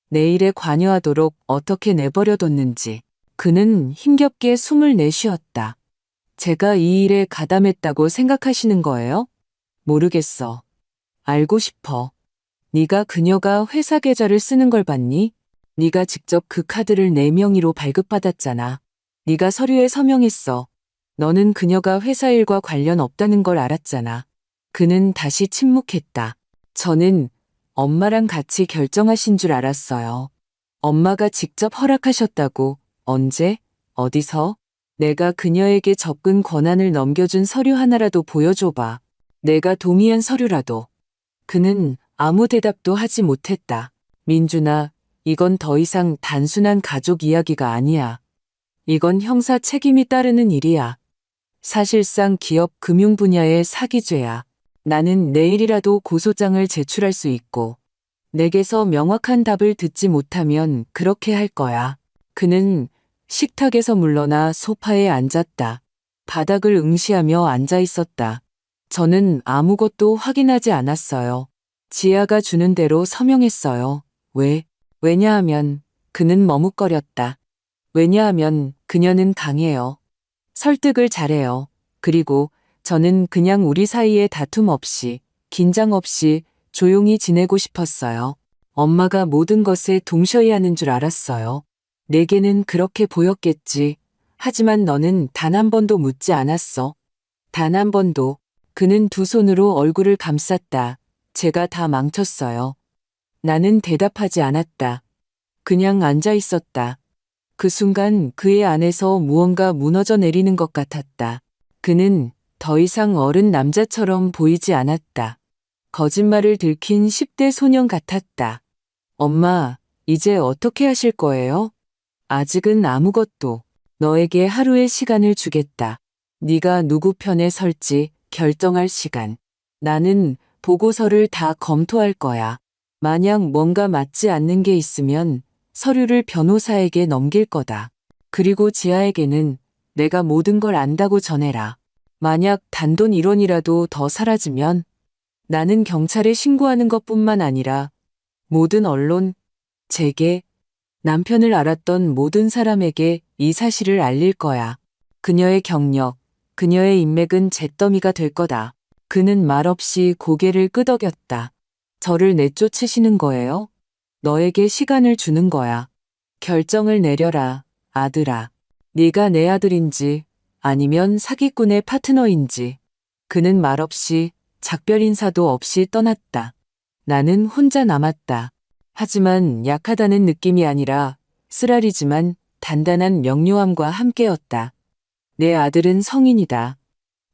내 일에 관여하도록 어떻게 내버려뒀는지. 그는 힘겹게 숨을 내쉬었다. 제가 이 일에 가담했다고 생각하시는 거예요? 모르겠어. 알고 싶어. 네가 그녀가 회사 계좌를 쓰는 걸 봤니? 네가 직접 그 카드를 내 명의로 발급받았잖아. 네가 서류에 서명했어. 너는 그녀가 회사 일과 관련 없다는 걸 알았잖아. 그는 다시 침묵했다. 저는 엄마랑 같이 결정하신 줄 알았어요. 엄마가 직접 허락하셨다고. 언제? 어디서? 내가 그녀에게 접근 권한을 넘겨준 서류 하나라도 보여줘봐. 내가 동의한 서류라도. 그는 아무 대답도 하지 못했다. 민준아, 이건 더 이상 단순한 가족 이야기가 아니야. 이건 형사 책임이 따르는 일이야. 사실상 기업 금융 분야의 사기죄야. 나는 내일이라도 고소장을 제출할 수 있고, 내게서 명확한 답을 듣지 못하면 그렇게 할 거야. 그는 식탁에서 물러나 소파에 앉았다. 바닥을 응시하며 앉아 있었다. 저는 아무것도 확인하지 않았어요. 지아가 주는 대로 서명했어요. 왜? 왜냐하면 그는 머뭇거렸다. 왜냐하면 그녀는 강해요. 설득을 잘해요. 그리고 저는 그냥 우리 사이에 다툼 없이, 긴장 없이 조용히 지내고 싶었어요. 엄마가 모든 것에 동셔야 하는 줄 알았어요. 내게는 그렇게 보였겠지. 하지만 너는 단 한 번도 묻지 않았어. 단 한 번도. 그는 두 손으로 얼굴을 감쌌다. 제가 다 망쳤어요. 나는 대답하지 않았다. 그냥 앉아 있었다. 그 순간 그의 안에서 무언가 무너져 내리는 것 같았다. 그는 더 이상 어른 남자처럼 보이지 않았다. 거짓말을 들킨 10대 소년 같았다. 엄마, 이제 어떻게 하실 거예요? 아직은 아무것도. 너에게 하루의 시간을 주겠다. 네가 누구 편에 설지 결정할 시간. 나는 보고서를 다 검토할 거야. 만약 뭔가 맞지 않는 게 있으면 서류를 변호사에게 넘길 거다. 그리고 지아에게는 내가 모든 걸 안다고 전해라. 만약 단돈 1원이라도 더 사라지면 나는 경찰에 신고하는 것뿐만 아니라 모든 언론, 재계, 남편을 알았던 모든 사람에게 이 사실을 알릴 거야. 그녀의 경력, 그녀의 인맥은 잿더미가 될 거다. 그는 말없이 고개를 끄덕였다. 저를 내쫓으시는 거예요? 너에게 시간을 주는 거야. 결정을 내려라, 아들아. 네가 내 아들인지 아니면 사기꾼의 파트너인지. 그는 말없이 작별 인사도 없이 떠났다. 나는 혼자 남았다. 하지만 약하다는 느낌이 아니라 쓰라리지만 단단한 명료함과 함께였다. 내 아들은 성인이다.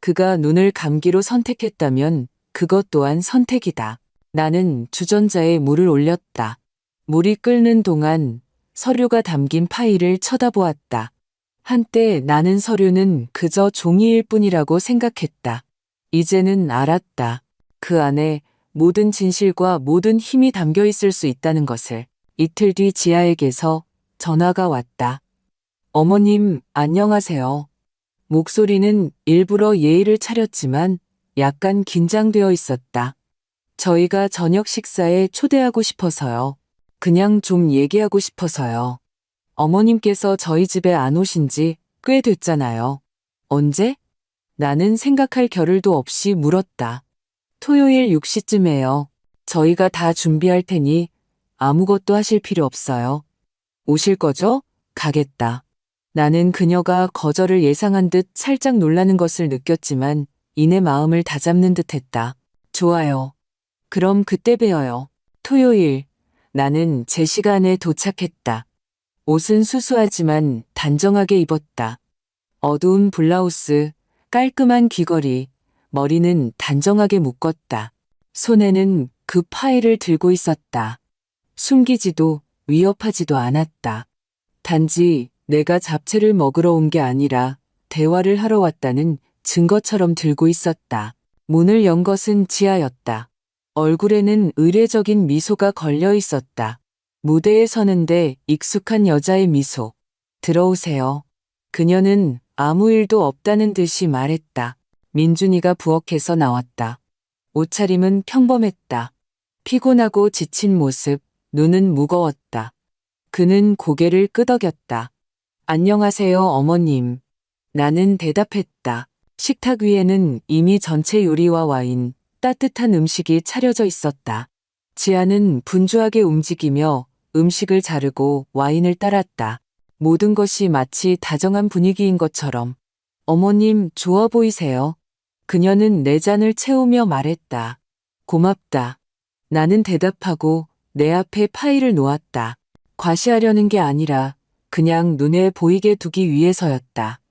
그가 눈을 감기로 선택했다면 그것 또한 선택이다. 나는 주전자에 물을 올렸다. 물이 끓는 동안 서류가 담긴 파일을 쳐다보았다. 한때 나는 서류는 그저 종이일 뿐이라고 생각했다. 이제는 알았다. 그 안에 모든 진실과 모든 힘이 담겨 있을 수 있다는 것을. 이틀 뒤 지아에게서 전화가 왔다. 어머님, 안녕하세요. 목소리는 일부러 예의를 차렸지만 약간 긴장되어 있었다. 저희가 저녁 식사에 초대하고 싶어서요. 그냥 좀 얘기하고 싶어서요. 어머님께서 저희 집에 안 오신 지 꽤 됐잖아요. 언제? 나는 생각할 겨를도 없이 물었다. 토요일 6시쯤에요. 저희가 다 준비할 테니 아무것도 하실 필요 없어요. 오실 거죠? 가겠다. 나는 그녀가 거절을 예상한 듯 살짝 놀라는 것을 느꼈지만 이내 마음을 다잡는 듯 했다. 좋아요. 그럼 그때 봬요. 토요일, 나는 제 시간에 도착했다. 옷은 수수하지만 단정하게 입었다. 어두운 블라우스, 깔끔한 귀걸이, 머리는 단정하게 묶었다. 손에는 그 파일을 들고 있었다. 숨기지도 위협하지도 않았다. 단지 내가 잡채를 먹으러 온 게 아니라 대화를 하러 왔다는 증거처럼 들고 있었다. 문을 연 것은 지아였다. 얼굴에는 의례적인 미소가 걸려 있었다. 무대에 서는데 익숙한 여자의 미소. 들어오세요. 그녀는 아무 일도 없다는 듯이 말했다. 민준이가 부엌에서 나왔다. 옷차림은 평범했다. 피곤하고 지친 모습, 눈은 무거웠다. 그는 고개를 끄덕였다. 안녕하세요, 어머님. 나는 대답했다. 식탁 위에는 이미 전체 요리와 와인, 따뜻한 음식이 차려져 있었다. 지아는 분주하게 움직이며 음식을 자르고 와인을 따랐다. 모든 것이 마치 다정한 분위기인 것처럼. 어머님, 좋아 보이세요. 그녀는 내 잔을 채우며 말했다. 고맙다. 나는 대답하고 내 앞에 파이를 놓았다. 과시하려는 게 아니라 그냥 눈에 보이게 두기 위해서였다.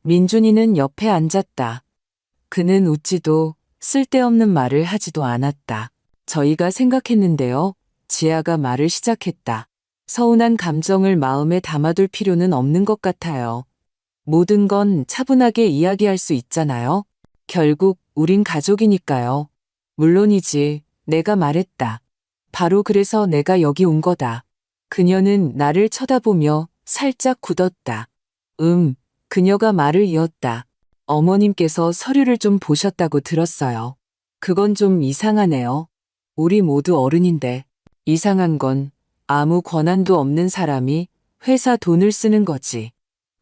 민준이는 옆에 앉았다. 그는 웃지도 쓸데없는 말을 하지도 않았다. 저희가 생각했는데요. 지아가 말을 시작했다. 서운한 감정을 마음에 담아둘 필요는 없는 것 같아요. 모든 건 차분하게 이야기할 수 있잖아요. 결국 우린 가족이니까요. 물론이지, 내가 말했다. 바로 그래서 내가 여기 온 거다. 그녀는 나를 쳐다보며 살짝 굳었다. 그녀가 말을 이었다. 어머님께서 서류를 좀 보셨다고 들었어요. 그건 좀 이상하네요. 우리 모두 어른인데. 이상한 건 아무 권한도 없는 사람이 회사 돈을 쓰는 거지.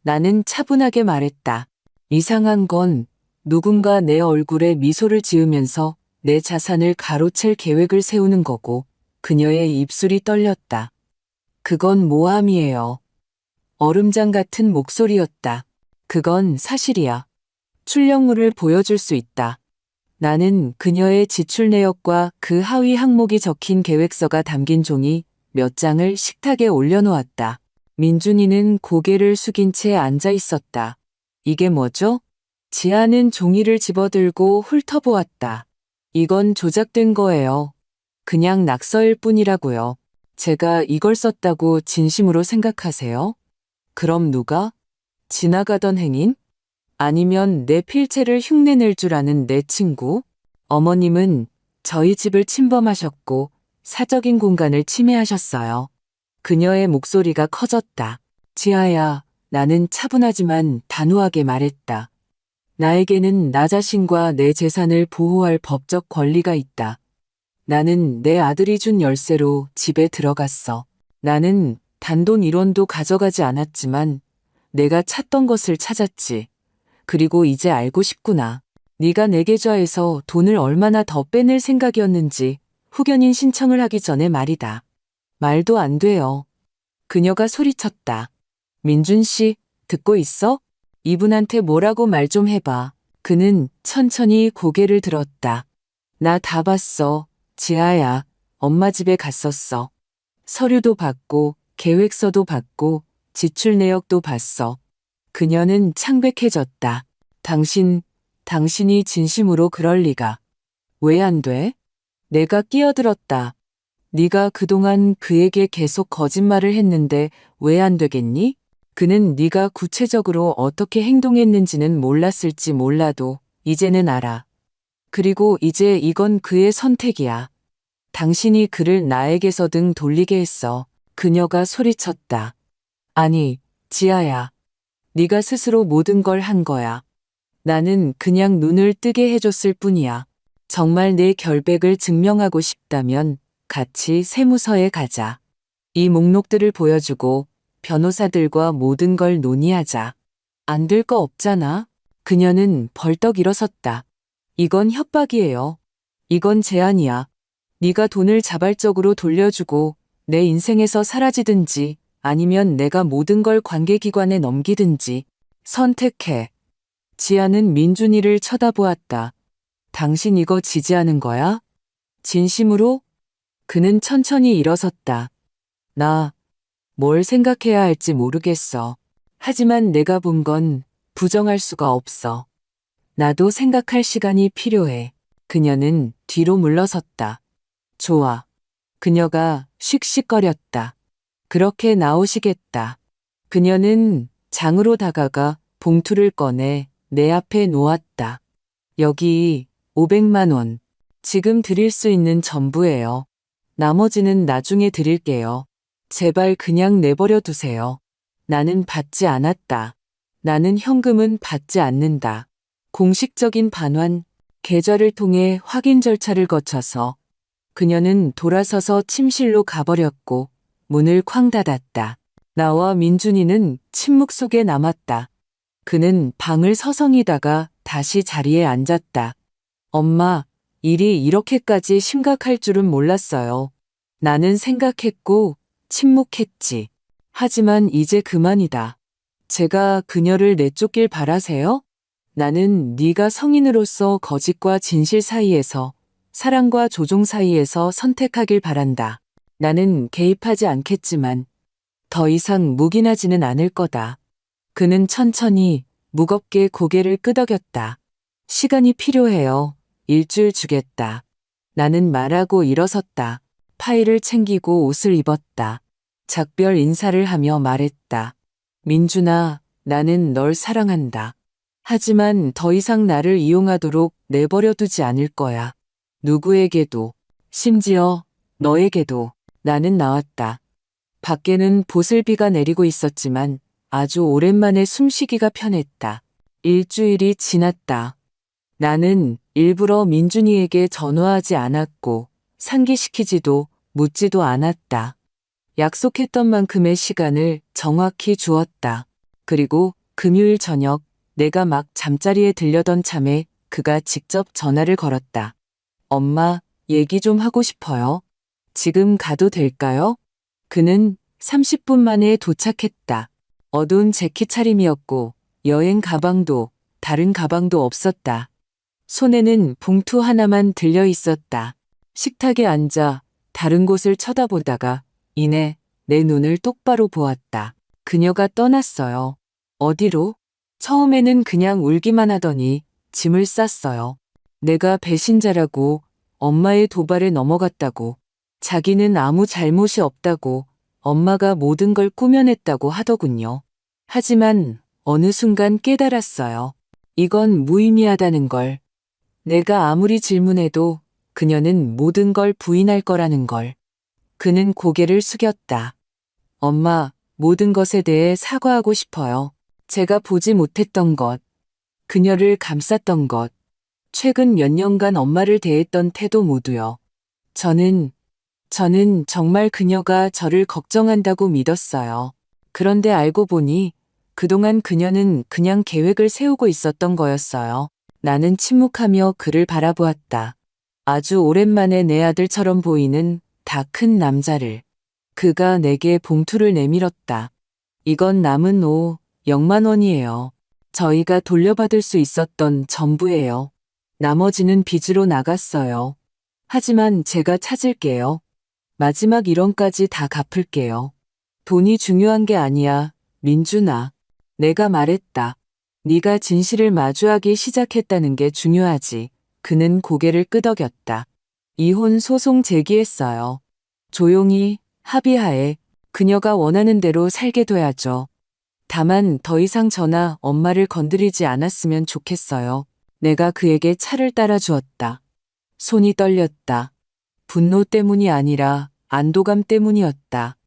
나는 차분하게 말했다. 이상한 건 누군가 내 얼굴에 미소를 지으면서 내 자산을 가로챌 계획을 세우는 거고. 그녀의 입술이 떨렸다. 그건 모함이에요. 얼음장 같은 목소리였다. 그건 사실이야. 출력물을 보여줄 수 있다. 나는 그녀의 지출 내역과 그 하위 항목이 적힌 계획서가 담긴 종이 몇 장을 식탁에 올려놓았다. 민준이는 고개를 숙인 채 앉아 있었다. 이게 뭐죠? 지아는 종이를 집어들고 훑어보았다. 이건 조작된 거예요. 그냥 낙서일 뿐이라고요. 제가 이걸 썼다고 진심으로 생각하세요? 그럼 누가? 지나가던 행인? 아니면 내 필체를 흉내낼 줄 아는 내 친구? 어머님은 저희 집을 침범하셨고 사적인 공간을 침해하셨어요. 그녀의 목소리가 커졌다. 지아야, 나는 차분하지만 단호하게 말했다. 나에게는 나 자신과 내 재산을 보호할 법적 권리가 있다. 나는 내 아들이 준 열쇠로 집에 들어갔어. 나는 단돈 1원도 가져가지 않았지만 내가 찾던 것을 찾았지. 그리고 이제 알고 싶구나. 네가 내 계좌에서 돈을 얼마나 더 빼낼 생각이었는지 후견인 신청을 하기 전에 말이다. 말도 안 돼요. 그녀가 소리쳤다. 민준 씨, 듣고 있어? 이분한테 뭐라고 말 좀 해봐. 그는 천천히 고개를 들었다. 나 다 봤어. 지아야, 엄마 집에 갔었어. 서류도 받고 계획서도 받고 지출 내역도 봤어. 그녀는 창백해졌다. 당신이 진심으로 그럴 리가. 왜 안 돼? 내가 끼어들었다. 네가 그동안 그에게 계속 거짓말을 했는데 왜 안 되겠니? 그는 네가 구체적으로 어떻게 행동했는지는 몰랐을지 몰라도 이제는 알아. 그리고 이제 이건 그의 선택이야. 당신이 그를 나에게서 등 돌리게 했어. 그녀가 소리쳤다. 아니, 지아야. 네가 스스로 모든 걸 한 거야. 나는 그냥 눈을 뜨게 해줬을 뿐이야. 정말 내 결백을 증명하고 싶다면 같이 세무서에 가자. 이 목록들을 보여주고 변호사들과 모든 걸 논의하자. 안 될 거 없잖아. 그녀는 벌떡 일어섰다. 이건 협박이에요. 이건 제안이야. 네가 돈을 자발적으로 돌려주고 내 인생에서 사라지든지 아니면 내가 모든 걸 관계기관에 넘기든지 선택해. 지아는 민준이를 쳐다보았다. 당신 이거 지지하는 거야? 진심으로? 그는 천천히 일어섰다. 나 뭘 생각해야 할지 모르겠어. 하지만 내가 본 건 부정할 수가 없어. 나도 생각할 시간이 필요해. 그녀는 뒤로 물러섰다. 좋아. 그녀가 씩씩거렸다. 그렇게 나오시겠다. 그녀는 장으로 다가가 봉투를 꺼내 내 앞에 놓았다. 여기 500만 원. 지금 드릴 수 있는 전부예요. 나머지는 나중에 드릴게요. 제발 그냥 내버려 두세요. 나는 받지 않았다. 나는 현금은 받지 않는다. 공식적인 반환, 계좌를 통해 확인 절차를 거쳐서 그녀는 돌아서서 침실로 가버렸고 문을 쾅 닫았다. 나와 민준이는 침묵 속에 남았다. 그는 방을 서성이다가 다시 자리에 앉았다. 엄마, 일이 이렇게까지 심각할 줄은 몰랐어요. 나는 생각했고 침묵했지. 하지만 이제 그만이다. 제가 그녀를 내쫓길 바라세요? 나는 네가 성인으로서 거짓과 진실 사이에서 사랑과 조종 사이에서 선택하길 바란다. 나는 개입하지 않겠지만 더 이상 묵인하지는 않을 거다. 그는 천천히 무겁게 고개를 끄덕였다. 시간이 필요해요. 일주일 주겠다. 나는 말하고 일어섰다. 파일을 챙기고 옷을 입었다. 작별 인사를 하며 말했다. 민준아, 나는 널 사랑한다. 하지만 더 이상 나를 이용하도록 내버려 두지 않을 거야. 누구에게도, 심지어 너에게도. 나는 나왔다. 밖에는 보슬비가 내리고 있었지만 아주 오랜만에 숨쉬기가 편했다. 일주일이 지났다. 나는 일부러 민준이에게 전화하지 않았고 상기시키지도 묻지도 않았다. 약속했던 만큼의 시간을 정확히 주었다. 그리고 금요일 저녁 내가 막 잠자리에 들려던 참에 그가 직접 전화를 걸었다. 엄마, 얘기 좀 하고 싶어요. 지금 가도 될까요? 그는 30분 만에 도착했다. 어두운 재킷 차림이었고 여행 가방도 다른 가방도 없었다. 손에는 봉투 하나만 들려 있었다. 식탁에 앉아 다른 곳을 쳐다보다가 이내 내 눈을 똑바로 보았다. 그녀가 떠났어요. 어디로? 처음에는 그냥 울기만 하더니 짐을 쌌어요. 내가 배신자라고, 엄마의 도발에 넘어갔다고, 자기는 아무 잘못이 없다고, 엄마가 모든 걸 꾸며냈다고 하더군요. 하지만 어느 순간 깨달았어요. 이건 무의미하다는 걸. 내가 아무리 질문해도 그녀는 모든 걸 부인할 거라는 걸. 그는 고개를 숙였다. 엄마, 모든 것에 대해 사과하고 싶어요. 제가 보지 못했던 것, 그녀를 감쌌던 것, 최근 몇 년간 엄마를 대했던 태도 모두요. 저는 정말 그녀가 저를 걱정한다고 믿었어요. 그런데 알고 보니 그동안 그녀는 그냥 계획을 세우고 있었던 거였어요. 나는 침묵하며 그를 바라보았다. 아주 오랜만에 내 아들처럼 보이는 다 큰 남자를. 그가 내게 봉투를 내밀었다. 이건 남은 0만 원이에요. 저희가 돌려받을 수 있었던 전부예요. 나머지는 빚으로 나갔어요. 하지만 제가 찾을게요. 마지막 1원까지 다 갚을게요. 돈이 중요한 게 아니야, 민준아. 내가 말했다. 네가 진실을 마주하기 시작했다는 게 중요하지. 그는 고개를 끄덕였다. 이혼 소송 제기했어요. 조용히, 합의하에 그녀가 원하는 대로 살게 둬야죠. 다만 더 이상 저나 엄마를 건드리지 않았으면 좋겠어요. 내가 그에게 차를 따라주었다. 손이 떨렸다. 분노 때문이 아니라 안도감 때문이었다.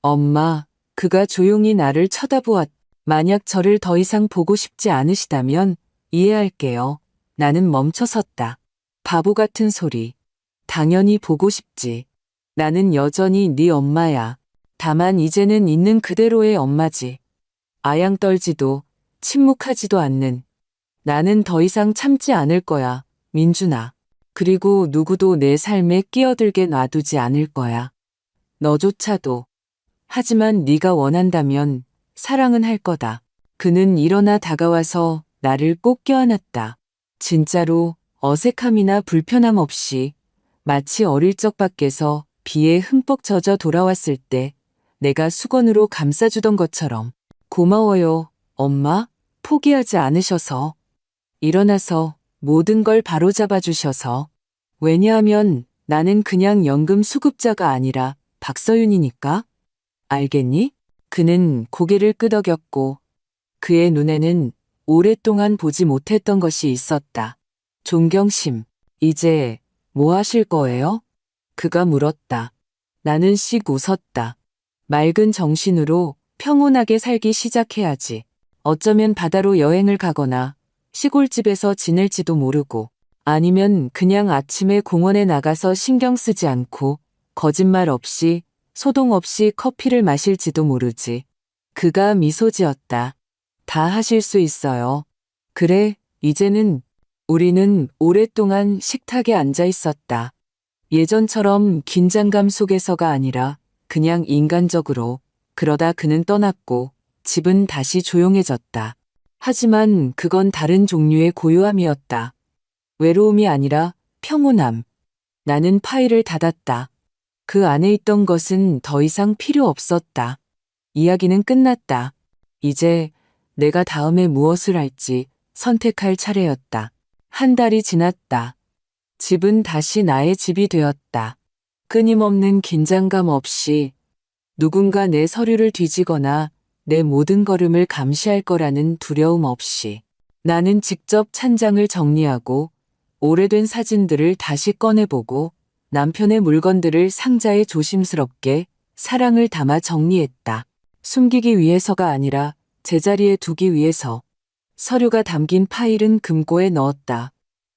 엄마, 그가 조용히 나를 쳐다보았다. 만약 저를 더 이상 보고 싶지 않으시다면 이해할게요. 나는 멈춰섰다. 바보 같은 소리. 당연히 보고 싶지. 나는 여전히 네 엄마야. 다만 이제는 있는 그대로의 엄마지. 아양 떨지도 침묵하지도 않는. 나는 더 이상 참지 않을 거야, 민준아. 그리고 누구도 내 삶에 끼어들게 놔두지 않을 거야. 너조차도. 하지만 네가 원한다면 사랑은 할 거다. 그는 일어나 다가와서 나를 꼭 껴안았다. 진짜로 어색함이나 불편함 없이 마치 어릴 적 밖에서 비에 흠뻑 젖어 돌아왔을 때 내가 수건으로 감싸주던 것처럼. 고마워요, 엄마. 포기하지 않으셔서. 일어나서 모든 걸 바로잡아 주셔서. 왜냐하면 나는 그냥 연금 수급자가 아니라 박서윤이니까. 알겠니? 그는 고개를 끄덕였고 그의 눈에는 오랫동안 보지 못했던 것이 있었다. 존경심. 이제 뭐 하실 거예요? 그가 물었다. 나는 씩 웃었다. 맑은 정신으로 평온하게 살기 시작해야지. 어쩌면 바다로 여행을 가거나 시골집에서 지낼지도 모르고 아니면 그냥 아침에 공원에 나가서 신경 쓰지 않고 거짓말 없이 소동 없이 커피를 마실지도 모르지. 그가 미소 지었다. 다 하실 수 있어요. 그래, 이제는 우리는 오랫동안 식탁에 앉아 있었다. 예전처럼 긴장감 속에서가 아니라 그냥 인간적으로. 그러다 그는 떠났고 집은 다시 조용해졌다. 하지만 그건 다른 종류의 고요함이었다. 외로움이 아니라 평온함. 나는 파일을 닫았다. 그 안에 있던 것은 더 이상 필요 없었다. 이야기는 끝났다. 이제 내가 다음에 무엇을 할지 선택할 차례였다. 한 달이 지났다. 집은 다시 나의 집이 되었다. 끊임없는 긴장감 없이 누군가 내 서류를 뒤지거나 내 모든 걸음을 감시할 거라는 두려움 없이 나는 직접 찬장을 정리하고 오래된 사진들을 다시 꺼내보고 남편의 물건들을 상자에 조심스럽게 사랑을 담아 정리했다. 숨기기 위해서가 아니라 제자리에 두기 위해서. 서류가 담긴 파일은 금고에 넣었다.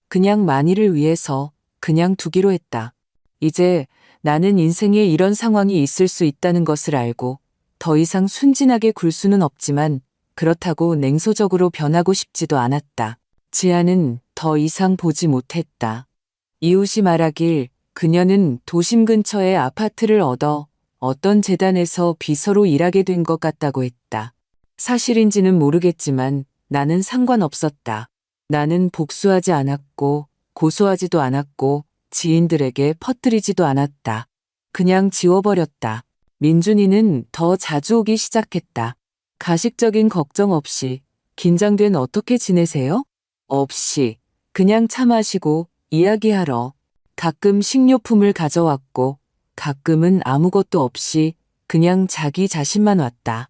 그냥 만일을 위해서 그냥 두기로 했다. 이제 나는 인생에 이런 상황이 있을 수 있다는 것을 알고 더 이상 순진하게 굴 수는 없지만 그렇다고 냉소적으로 변하고 싶지도 않았다. 지아는 더 이상 보지 못했다. 이웃이 말하길 그녀는 도심 근처에 아파트를 얻어 어떤 재단에서 비서로 일하게 된 것 같다고 했다. 사실인지는 모르겠지만 나는 상관없었다. 나는 복수하지 않았고 고소하지도 않았고 지인들에게 퍼뜨리지도 않았다. 그냥 지워버렸다. 민준이는 더 자주 오기 시작했다. 가식적인 걱정 없이 긴장된 어떻게 지내세요? 없이 그냥 차 마시고 이야기하러. 가끔 식료품을 가져왔고 가끔은 아무것도 없이 그냥 자기 자신만 왔다.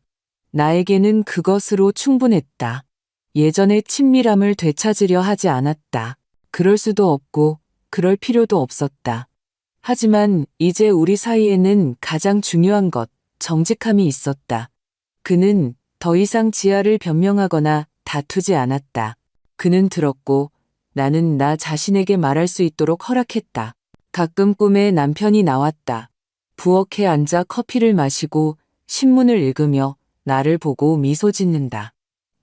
나에게는 그것으로 충분했다. 예전의 친밀함을 되찾으려 하지 않았다. 그럴 수도 없고 그럴 필요도 없었다. 하지만 이제 우리 사이에는 가장 중요한 것, 정직함이 있었다. 그는 더 이상 지아를 변명하거나 다투지 않았다. 그는 들었고 나는 나 자신에게 말할 수 있도록 허락했다. 가끔 꿈에 남편이 나왔다. 부엌에 앉아 커피를 마시고 신문을 읽으며 나를 보고 미소 짓는다.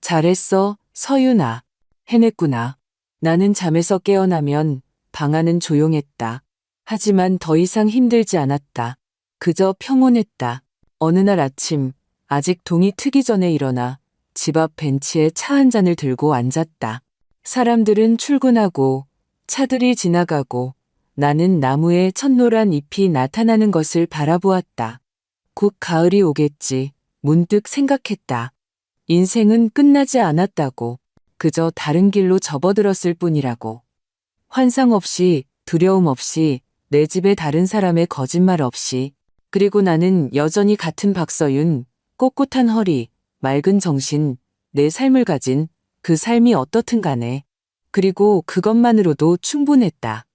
잘했어, 서윤아. 해냈구나. 나는 잠에서 깨어나면 방 안은 조용했다. 하지만 더 이상 힘들지 않았다. 그저 평온했다. 어느 날 아침, 아직 동이 트기 전에 일어나 집 앞 벤치에 차 한 잔을 들고 앉았다. 사람들은 출근하고 차들이 지나가고 나는 나무에 첫노란 잎이 나타나는 것을 바라보았다. 곧 가을이 오겠지. 문득 생각했다. 인생은 끝나지 않았다고. 그저 다른 길로 접어들었을 뿐이라고. 환상 없이, 두려움 없이, 내 집에 다른 사람의 거짓말 없이. 그리고 나는 여전히 같은 박서윤, 꼿꼿한 허리, 맑은 정신, 내 삶을 가진 그 삶이 어떻든 간에. 그리고 그것만으로도 충분했다.